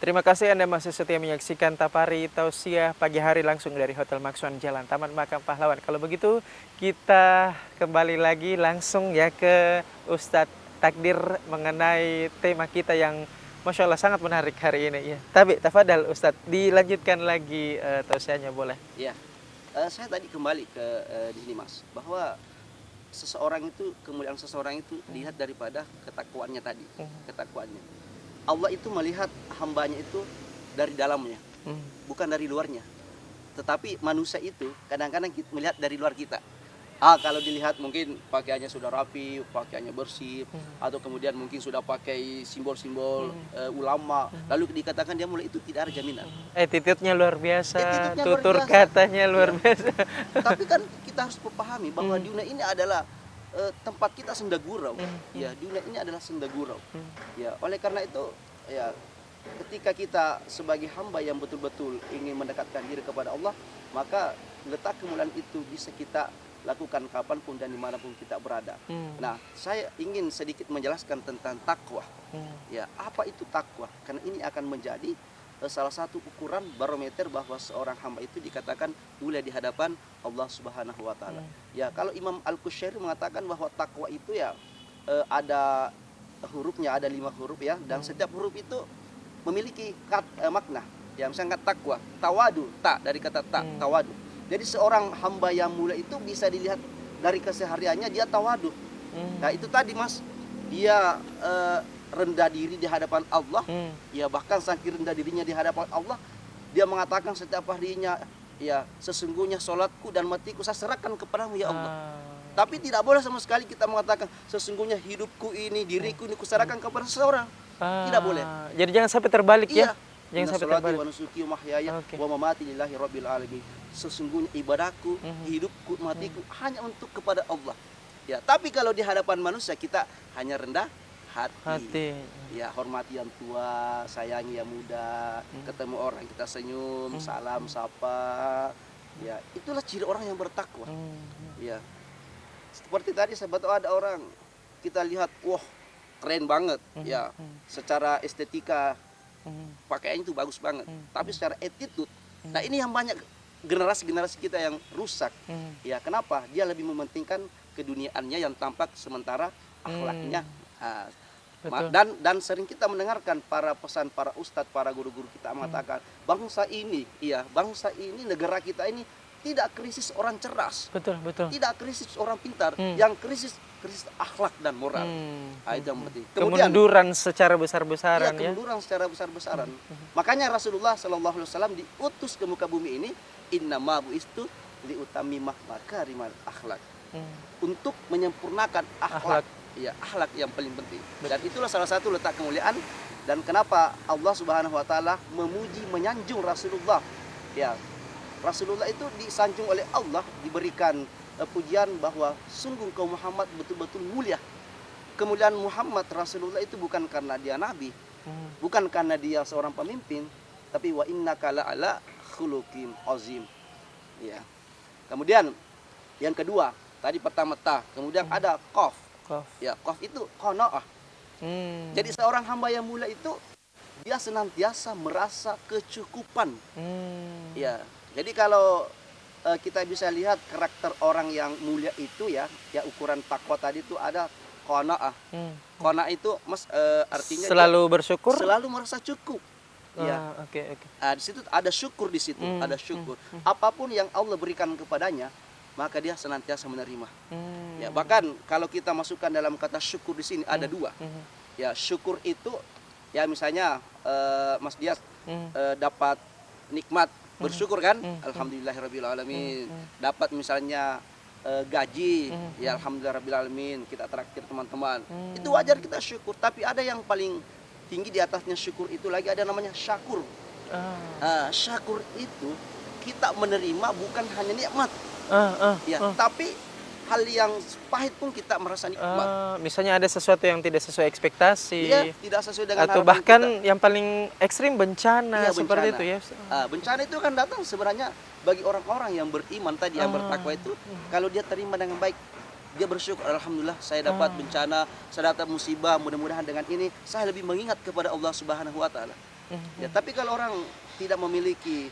Terima kasih Anda masih setia menyaksikan Tapari Tausiah pagi hari langsung dari Hotel Maxwan Jalan Taman Makam Pahlawan. Kalau begitu kita kembali lagi langsung ya ke Ustadz Takdir mengenai tema kita yang Masya Allah sangat menarik hari ini ya. Tapi tafadhal Ustadz, dilanjutkan lagi tausiahnya boleh? Ya, saya tadi kembali ke di sini Mas, bahwa seseorang itu, kemuliaan seseorang itu dilihat daripada ketakwaannya tadi, ketakwaannya. Allah itu melihat hambanya itu dari dalamnya, bukan dari luarnya. Tetapi manusia itu kadang-kadang melihat dari luar kita. Kalau dilihat mungkin pakaiannya sudah rapi, pakaiannya bersih, atau kemudian mungkin sudah pakai simbol-simbol ulama, lalu dikatakan dia mulai, itu tidak ada jaminan. Attitude-nya luar biasa, Attitude-nya tutur luar biasa. katanya luar biasa. Tapi kan kita harus memahami bahwa dunia ini adalah tempat kita sendagurau. Ya, dunia ini adalah sendagurau. Ya, oleh karena itu ya, ketika kita sebagai hamba yang betul-betul ingin mendekatkan diri kepada Allah, maka letak kemuliaan itu bisa kita lakukan kapanpun dan dimanapun kita berada. Nah, saya ingin sedikit menjelaskan tentang takwa. Ya, apa itu takwa? Karena ini akan menjadi salah satu ukuran barometer bahwa seorang hamba itu dikatakan mulia di hadapan Allah Subhanahu wa taala. Ya, kalau Imam Al-Qushayri mengatakan bahwa takwa itu ya ada hurufnya, ada 5 huruf ya, dan setiap huruf itu memiliki makna. Ya, misalnya takwa, tawadu, ta dari kata ta, tawadu. Jadi seorang hamba yang mulia itu bisa dilihat dari kesehariannya dia tawadu. Nah, itu tadi Mas, dia rendah diri di hadapan Allah. Ya, bahkan saking rendah dirinya di hadapan Allah, dia mengatakan setiap harinya, ya, sesungguhnya sholatku dan matiku saya serahkan kepadamu ya Allah. Tapi tidak boleh sama sekali kita mengatakan sesungguhnya hidupku ini, diriku ini kuserahkan kepada seseorang. Tidak boleh. Jadi jangan sampai terbalik ya. Iya. Jangan sampai terbalik. Wa nusuki wa mahyaya wa mamati lillahi rabbil alamin. Sesungguhnya ibadahku, hidupku, matiku hanya untuk kepada Allah. Ya, tapi kalau di hadapan manusia kita hanya rendah hati. Ya, hormati yang tua, sayangi yang muda, ketemu orang kita senyum, salam, sapa. Ya, itulah ciri orang yang bertakwa. Ya. Seperti tadi sahabat, ada orang kita lihat, wah, keren banget, ya, secara estetika pakaian itu bagus banget, tapi secara attitude, nah ini yang banyak generasi kita yang rusak. Ya, kenapa? Dia lebih mementingkan keduniaannya yang tampak, sementara akhlaknya. Dan sering kita mendengarkan pesan para ustadz, para guru-guru kita mengatakan bangsa ini, negara kita ini tidak krisis orang cerdas, betul. tidak krisis orang pintar, yang krisis akhlak dan moral. Itu yang penting. Kemudian kemunduran secara besar-besaran ya. Kemunduran secara besar-besaran. Makanya Rasulullah Shallallahu Alaihi Wasallam diutus ke muka bumi ini, innama bu'istu liutammimah makarimal akhlak, untuk menyempurnakan akhlak. Ya, akhlak yang paling penting. Dan itulah salah satu letak kemuliaan, dan kenapa Allah Subhanahu wa taala memuji, menyanjung Rasulullah. Ya, Rasulullah itu disanjung oleh Allah, diberikan pujian bahwa sungguh kau Muhammad betul-betul mulia. Kemuliaan Muhammad Rasulullah itu bukan karena dia nabi, bukan karena dia seorang pemimpin, tapi wa innaka la'ala khuluqin azim. Ya. Kemudian yang kedua, tadi pertama ta, kemudian ada qaf. Ya, qaf itu qanaah. Jadi seorang hamba yang mulia itu dia senantiasa merasa kecukupan. Ya. Jadi kalau kita bisa lihat karakter orang yang mulia itu ya ukuran takwa tadi itu ada qanaah. Qanaah itu Mas artinya selalu bersyukur, selalu merasa cukup. Ya. Oke. Di situ ada syukur, di situ ada syukur. Apapun yang Allah berikan kepadanya, maka dia senantiasa menerima. Ya, bahkan kalau kita masukkan dalam kata syukur di sini ada 2. Ya, syukur itu ya misalnya Mas Dias dapat nikmat, bersyukur kan, alhamdulillahirrabbilalamin. Dapat misalnya gaji, ya alhamdulillahirrabbilalamin, kita traktir teman-teman, itu wajar kita syukur. Tapi ada yang paling tinggi di atasnya syukur itu lagi, ada namanya syakur. Syakur itu kita menerima bukan hanya nikmat, ya, tapi hal yang pahit pun kita merasa nikmat. Misalnya ada sesuatu yang tidak sesuai ekspektasi, ya, tidak sesuai dengan atau bahkan kita. Yang paling ekstrim bencana, seperti itu ya. Bencana itu kan datang sebenarnya bagi orang-orang yang beriman tadi, yang bertakwa itu, kalau dia terima dengan baik, dia bersyukur, alhamdulillah saya dapat bencana, saya dapat musibah, mudah-mudahan dengan ini saya lebih mengingat kepada Allah Subhanahu wa taala. Ya, tapi kalau orang tidak memiliki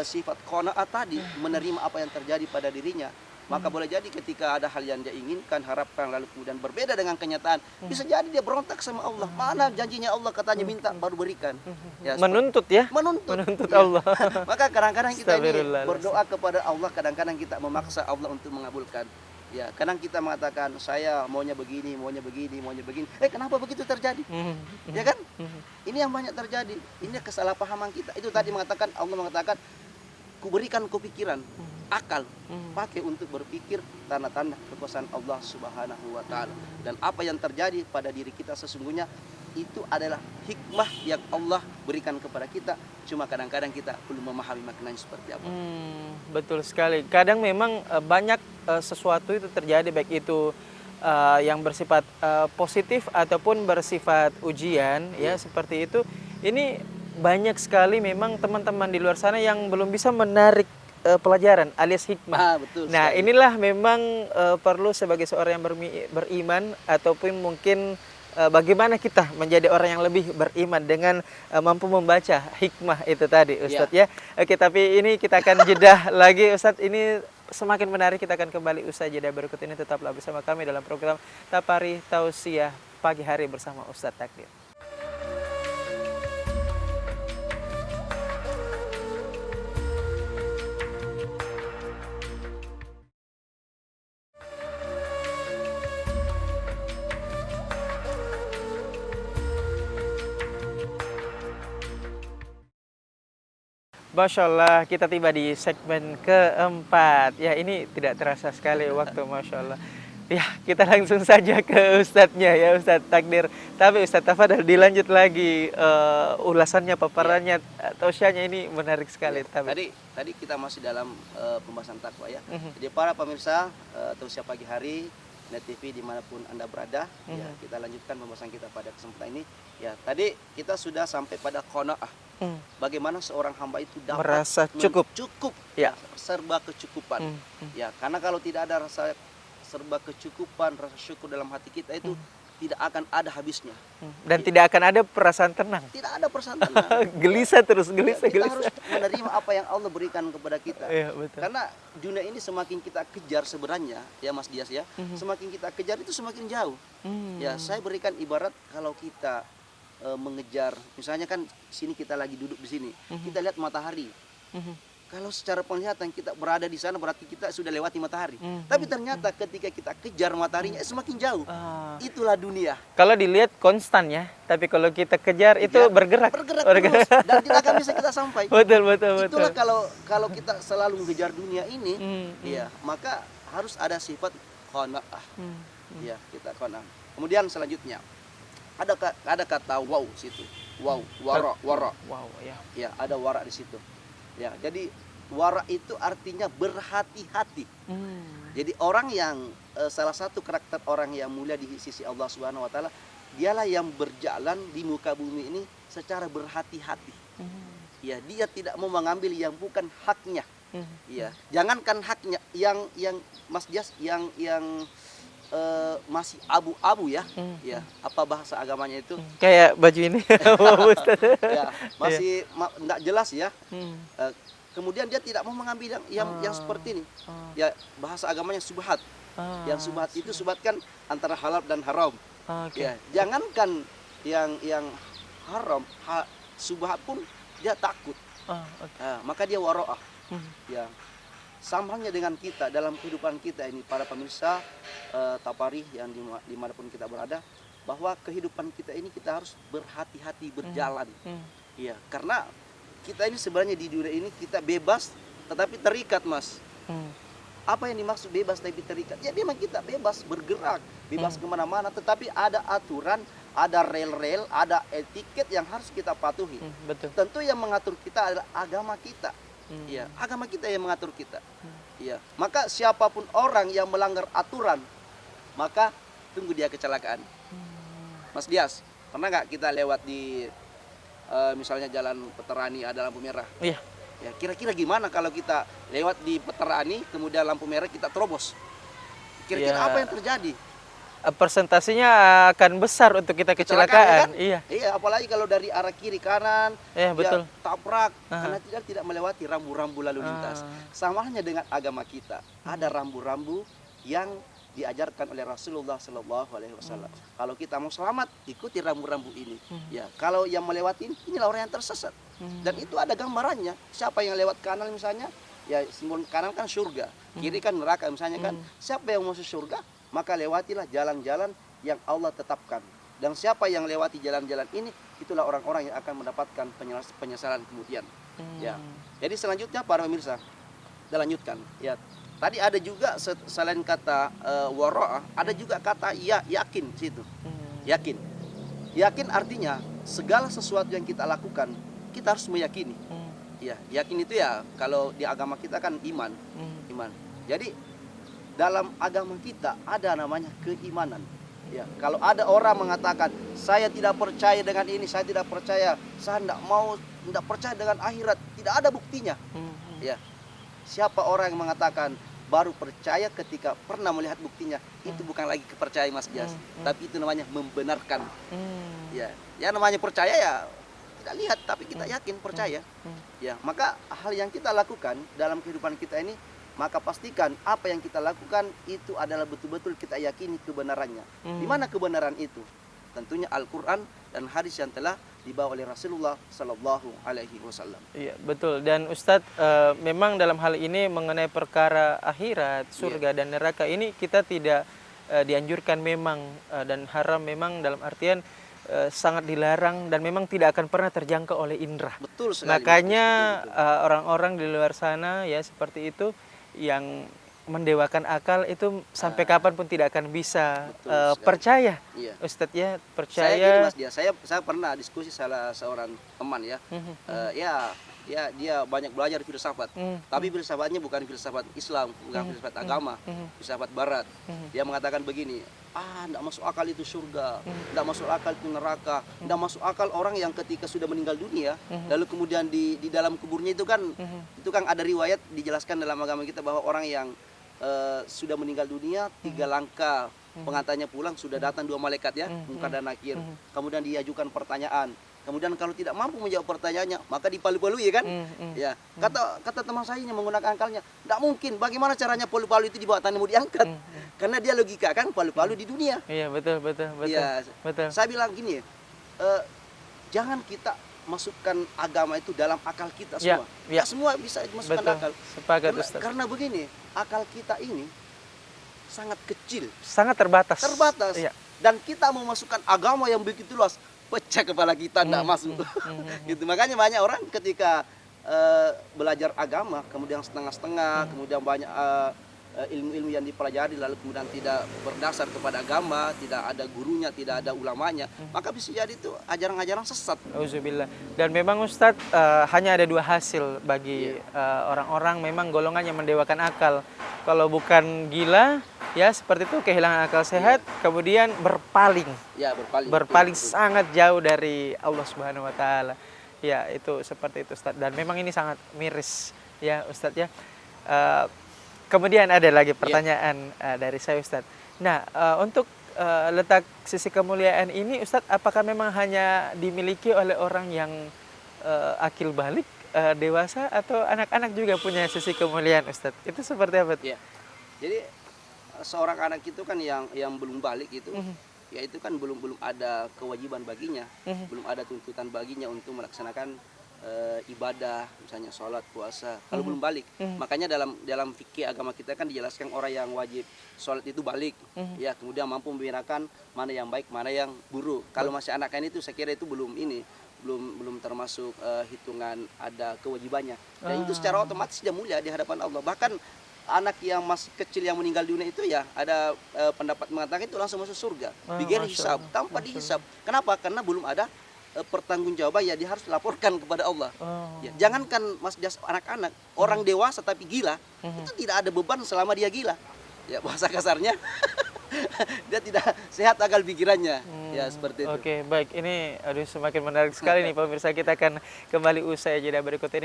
sifat qanaah tadi, menerima apa yang terjadi pada dirinya, maka boleh jadi ketika ada hal yang dia inginkan, harapkan, lalu kemudian berbeda dengan kenyataan, bisa jadi dia berontak sama Allah. Mana janjinya Allah, katanya minta baru berikan. Ya, Menuntut ya? menuntut Ya. Allah. Maka kadang-kadang kita ini Astagfirullah. berdoa kepada Allah, kadang-kadang kita memaksa Allah untuk mengabulkan. Ya, kadang kita mengatakan saya maunya begini, maunya begini, maunya begini. Kenapa begitu terjadi? Ya kan? Ini yang banyak terjadi. Ini kesalahpahaman kita. Itu tadi mengatakan, Allah mengatakan, kuberikan kau pikiran, akal, pakai untuk berpikir tanda-tanda kekuasaan Allah Subhanahu wa taala. Dan apa yang terjadi pada diri kita sesungguhnya itu adalah hikmah yang Allah berikan kepada kita. Cuma kadang-kadang kita belum memahami maknanya seperti apa. Betul sekali. Kadang memang banyak sesuatu itu terjadi, baik itu yang bersifat positif ataupun bersifat ujian, ya seperti itu. Ini banyak sekali memang teman-teman di luar sana yang belum bisa menarik pelajaran alias hikmah. Betul Nah, sekali. inilah memang perlu sebagai seorang yang beriman ataupun mungkin bagaimana kita menjadi orang yang lebih beriman dengan mampu membaca hikmah itu tadi, Ustadz ya. Oke, tapi ini kita akan jeda lagi, Ustadz. Ini semakin menarik, kita akan kembali usai jeda berikut ini. Tetaplah bersama kami dalam program Tapari Tausiah Pagi Hari bersama Ustadz Takdir. Masya Allah, kita tiba di segmen keempat. Ya, ini tidak terasa sekali waktu, Masya Allah. Ya, kita langsung saja ke Ustadznya ya, Ustadz Takdir. Tapi Ustadz Tafadhal, dilanjut lagi ulasannya, paparannya, tausiahnya ini menarik sekali. Tadi kita masih dalam pembahasan takwa ya. Jadi para pemirsa Tausiah Pagi Hari Net TV dimanapun Anda berada, ya kita lanjutkan pembahasan kita pada kesempatan ini. Ya, tadi kita sudah sampai pada qanaah. Bagaimana seorang hamba itu dapat merasa cukup, ya, serba kecukupan. Ya, karena kalau tidak ada rasa serba kecukupan, rasa syukur dalam hati kita itu tidak akan ada habisnya. Dan tidak akan ada perasaan tenang. Tidak ada perasaan tenang. Gelisah terus, gelisah. Kita harus menerima apa yang Allah berikan kepada kita. Ya, betul. Karena dunia ini semakin kita kejar sebenarnya, ya Mas Dias ya, semakin kita kejar itu semakin jauh. Ya, saya berikan ibarat kalau kita mengejar, misalnya kan sini kita lagi duduk di sini, kita lihat matahari. Kalau secara penglihatan kita berada di sana berarti kita sudah lewati matahari. Tapi ternyata ketika kita kejar mataharinya semakin jauh. Itulah dunia. Kalau dilihat konstan ya, tapi kalau kita kejar itu bergerak terus dan tidak akan bisa kita sampai. Betul. Itulah kalau kita selalu mengejar dunia ini, ya maka harus ada sifat qanaah. Ya, kita qanaah. Kemudian selanjutnya ada kata wow situ. Wow, wara. Wow, ya. Ya, ada wara di situ. Ya, jadi wara itu artinya berhati-hati. Jadi orang yang salah satu karakter orang yang mulia di sisi Allah Subhanahu wa taala, dialah yang berjalan di muka bumi ini secara berhati-hati. Ya, dia tidak mau mengambil yang bukan haknya. Ya, jangankan haknya yang Mas Dias yang masih abu-abu ya. Ya, apa bahasa agamanya itu? Kayak baju ini. Ya, masih enggak jelas ya. Kemudian dia tidak mau mengambil yang seperti ini. Ya, bahasa agamanya subhat. Yang subhat itu subhat kan antara halal dan haram. Ya, jangankan yang haram, subhat pun dia takut. Maka dia wara'ah. Ya. Samanya dengan kita dalam kehidupan kita ini, para pemirsa Tapari yang dimanapun kita berada, bahwa kehidupan kita ini kita harus berhati-hati berjalan. Ya, karena kita ini sebenarnya di dunia ini kita bebas tetapi terikat, Mas. Apa yang dimaksud bebas tapi terikat? Ya memang kita bebas bergerak, bebas kemana-mana, tetapi ada aturan, ada rel-rel, ada etiket yang harus kita patuhi. Betul. Tentu yang mengatur kita adalah agama kita. Ya, agama kita yang mengatur kita. Ya, maka siapapun orang yang melanggar aturan, maka tunggu dia kecelakaan. Mas Dias, pernah nggak kita lewat di misalnya jalan Peterani ada lampu merah? Iya. Ya, kira-kira gimana kalau kita lewat di Peterani kemudian lampu merah kita terobos? Kira-kira apa yang terjadi? persentasenya akan besar untuk kita kecelakaan. Kecelakaan, ya kan? Iya. Iya, apalagi kalau dari arah kiri kanan, Iya, betul. tabrak, Aha. karena tidak melewati rambu-rambu lalu lintas. Sama halnya dengan agama kita, ada rambu-rambu yang diajarkan oleh Rasulullah Shallallahu Alaihi Wasallam. Kalau kita mau selamat, ikuti rambu-rambu ini. Ya, kalau yang melewati inilah orang yang tersesat. Dan itu ada gambarannya. Siapa yang lewat kanan misalnya, ya simbol kanan kan surga, kiri kan neraka misalnya kan. Siapa yang masuk surga, maka lewatilah jalan-jalan yang Allah tetapkan. Dan siapa yang lewati jalan-jalan ini, itulah orang-orang yang akan mendapatkan penyesalan kemudian. Ya. Jadi selanjutnya para pemirsa, kita lanjutkan. Ya, tadi ada juga selain kata wara', ada juga kata yakin di situ. Yakin. Yakin artinya segala sesuatu yang kita lakukan, kita harus meyakini. Ya, yakin itu ya kalau di agama kita kan iman. Iman. Jadi dalam agama kita ada namanya keimanan. Ya, kalau ada orang mengatakan saya tidak percaya dengan ini, saya tidak percaya, saya tidak percaya dengan akhirat, tidak ada buktinya. Ya, siapa orang yang mengatakan baru percaya ketika pernah melihat buktinya, itu bukan lagi kepercayaan Mas Jas, tapi itu namanya membenarkan. Ya namanya percaya ya tidak lihat, tapi kita yakin percaya. Ya, maka hal yang kita lakukan dalam kehidupan kita ini, maka pastikan apa yang kita lakukan itu adalah betul-betul kita yakini kebenarannya. Di mana kebenaran itu? Tentunya Al-Quran dan hadis yang telah dibawa oleh Rasulullah Sallallahu Alaihi Wasallam. Iya, betul. Dan Ustadz, memang dalam hal ini mengenai perkara akhirat, surga dan neraka ini kita tidak dianjurkan memang dan haram memang dalam artian sangat dilarang dan memang tidak akan pernah terjangkau oleh indera. Betul sekali. Makanya orang-orang di luar sana ya seperti itu yang mendewakan akal itu sampai kapanpun tidak akan bisa percaya. Iya. Ustadz ya, percaya. Saya gini Mas Dia, saya pernah diskusi salah seorang teman ya. Ya dia banyak belajar filsafat. Tapi filsafatnya bukan filsafat Islam, bukan filsafat agama, filsafat barat. Dia mengatakan begini, enggak masuk akal itu surga, enggak masuk akal itu neraka, enggak masuk akal orang yang ketika sudah meninggal dunia, lalu kemudian di dalam kuburnya itu kan ada riwayat dijelaskan dalam agama kita bahwa orang yang sudah meninggal dunia 3 langkah pengantarnya pulang sudah datang 2 malaikat ya, Munkar dan Nakir. Kemudian diajukan pertanyaan. Kemudian kalau tidak mampu menjawab pertanyaannya, maka dipalu-palui ya kan? Ya. Kata teman saya yang menggunakan akalnya, tidak mungkin. Bagaimana caranya palu-palu itu dibawa tanah mau diangkat? Karena dia logika kan palu-palu di dunia. Iya, betul. Ya, betul. Saya bilang gini, jangan kita masukkan agama itu dalam akal kita semua. Ya. Semua bisa dimasukkan akal. Sepakat, Ustaz. Karena begini, akal kita ini sangat kecil, sangat terbatas. Ya. Dan kita mau masukkan agama yang begitu luas, pecah kepala kita, tidak masuk. Gitu. Makanya banyak orang ketika belajar agama, kemudian setengah-setengah, kemudian banyak ilmu-ilmu yang dipelajari, lalu kemudian tidak berdasar kepada agama, tidak ada gurunya, tidak ada ulamanya, maka bisa jadi itu ajaran-ajaran sesat. Auzubillah. Dan memang Ustadz hanya ada 2 hasil bagi orang-orang memang golongan yang mendewakan akal. Kalau bukan gila, ya seperti itu kehilangan akal sehat, kemudian berpaling. Ya, berpaling sangat jauh dari Allah Subhanahu wa taala. Ya, itu seperti itu Ustadz. Dan memang ini sangat miris ya Ustadz ya. Kemudian ada lagi pertanyaan dari saya Ustadz. Nah, untuk letak sisi kemuliaan ini Ustadz, apakah memang hanya dimiliki oleh orang yang akil balik, dewasa, atau anak-anak juga punya sisi kemuliaan Ustadz? Itu seperti apa? Ya. Jadi seorang anak itu kan yang belum balik itu, ya itu kan belum ada kewajiban baginya, belum ada tuntutan baginya untuk melaksanakan ibadah, misalnya sholat, puasa, kalau belum balik. Makanya dalam fikih agama kita kan dijelaskan orang yang wajib sholat itu balik, ya kemudian mampu membedakan mana yang baik, mana yang buruk. Kalau masih anak-anak itu saya kira itu belum termasuk hitungan ada kewajibannya. Dan itu secara otomatis dia mulia di hadapan Allah. Bahkan anak yang masih kecil yang meninggal dunia itu ya ada pendapat mengatakan itu langsung masuk surga, bigir hisab, tanpa dihisab. Kenapa? Karena belum ada pertanggungjawaban, ya dia harus laporkan kepada Allah. Ya, jangankan Mas Jas anak-anak, orang dewasa tapi gila, itu tidak ada beban selama dia gila. Ya bahasa kasarnya dia tidak sehat akal pikirannya. Ya seperti itu. Oke, baik. Ini semakin menarik sekali nih pemirsa. Kita akan kembali usai jeda berikut ini